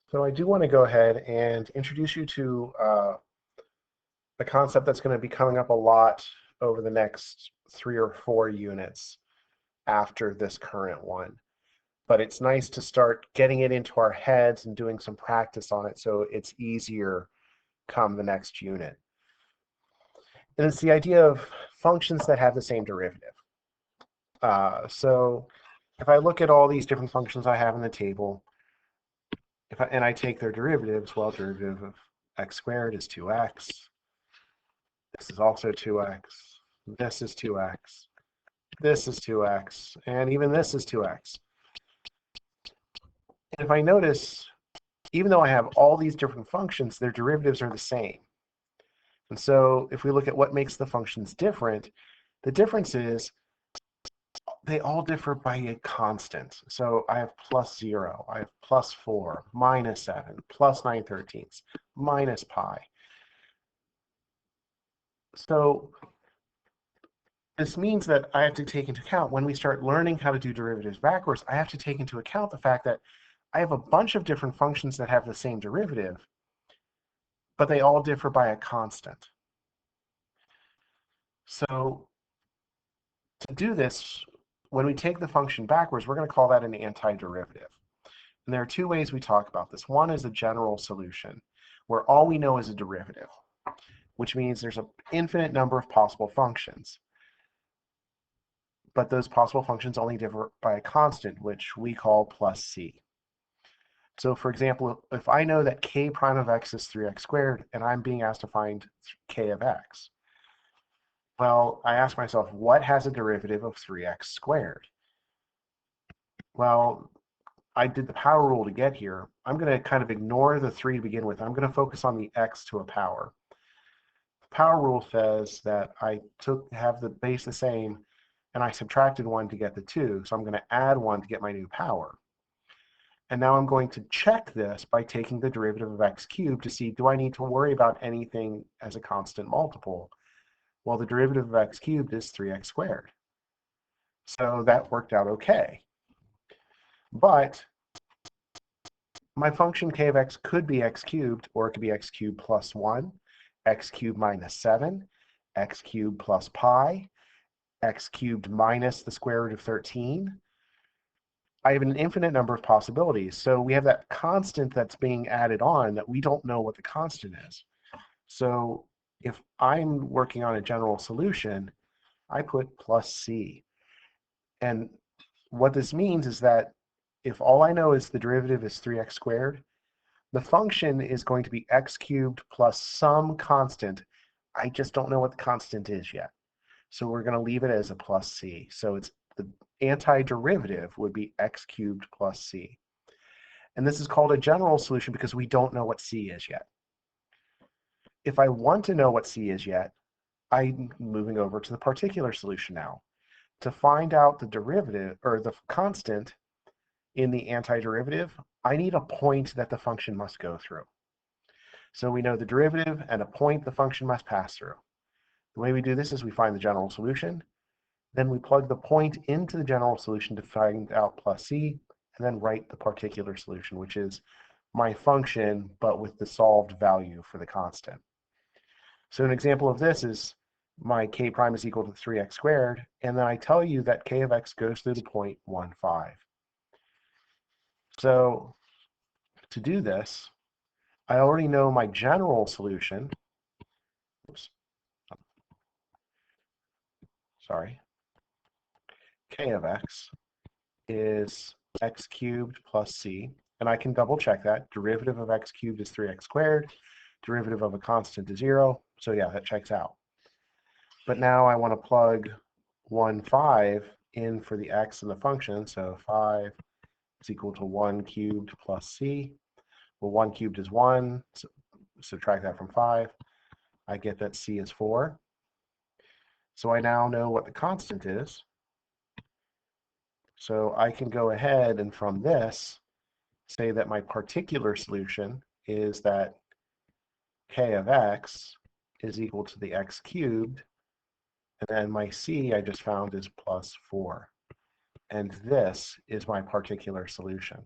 So I do want to go ahead and introduce you to a concept that's going to be coming up a lot over the next 3 or 4 units after this current one. But it's nice to start getting it into our heads and doing some practice on it so it's easier come the next unit. And it's the idea of functions that have the same derivative. So if I look at all these different functions I have in the table, and I take their derivatives, well, derivative of x squared is 2x. This is also 2x. This is 2x. This is 2x. And even this is 2x. And if I notice, even though I have all these different functions, their derivatives are the same. And so if we look at what makes the functions different, the difference is they all differ by a constant. So I have plus 0, I have plus 4, minus 7, plus 9/13, minus pi. So this means that I have to take into account when we start learning how to do derivatives backwards, I have to take into account the fact that I have a bunch of different functions that have the same derivative, but they all differ by a constant. So to do this, when we take the function backwards, we're going to call that an antiderivative. And there are two ways we talk about this. One is a general solution, where all we know is a derivative, which means there's an infinite number of possible functions. But those possible functions only differ by a constant, which we call plus c. So for example, if I know that k prime of x is 3x squared, and I'm being asked to find k of x, well, I ask myself, what has a derivative of 3x squared? Well, I did the power rule to get here. I'm going to kind of ignore the 3 to begin with. I'm going to focus on the x to a power. The power rule says that I have the base the same, and I subtracted 1 to get the 2. So I'm going to add 1 to get my new power. And now I'm going to check this by taking the derivative of x cubed to see, do I need to worry about anything as a constant multiple? Well, the derivative of x cubed is 3x squared. So that worked out okay. But my function k of x could be x cubed, or it could be x cubed plus 1, x cubed minus 7, x cubed plus pi, x cubed minus the square root of 13. I have an infinite number of possibilities. So we have that constant that's being added on that we don't know what the constant is. So if I'm working on a general solution, I put plus c. And what this means is that if all I know is the derivative is 3x squared, the function is going to be x cubed plus some constant. I just don't know what the constant is yet. So we're going to leave it as a plus c. So it's the antiderivative would be x cubed plus c. And this is called a general solution because we don't know what c is yet. If I want to know what c is yet, I'm moving over to the particular solution now. To find out the derivative, or the constant in the antiderivative, I need a point that the function must go through. So we know the derivative and a point the function must pass through. The way we do this is we find the general solution, then we plug the point into the general solution to find out plus c, and then write the particular solution, which is my function, but with the solved value for the constant. So an example of this is my k prime is equal to 3x squared, and then I tell you that k of x goes through the point 1, 5. So to do this, I already know my general solution. Oops. Sorry. K of x is x cubed plus c, and I can double check that. Derivative of x cubed is 3x squared. Derivative of a constant is 0. So yeah, that checks out. But now I want to plug 1, 5 in for the x in the function. So 5 is equal to 1 cubed plus c. Well, 1 cubed is 1. So subtract that from 5. I get that c is 4. So I now know what the constant is. So I can go ahead and from this say that my particular solution is that k of x is equal to the x cubed, and then my c I just found is plus 4. And this is my particular solution.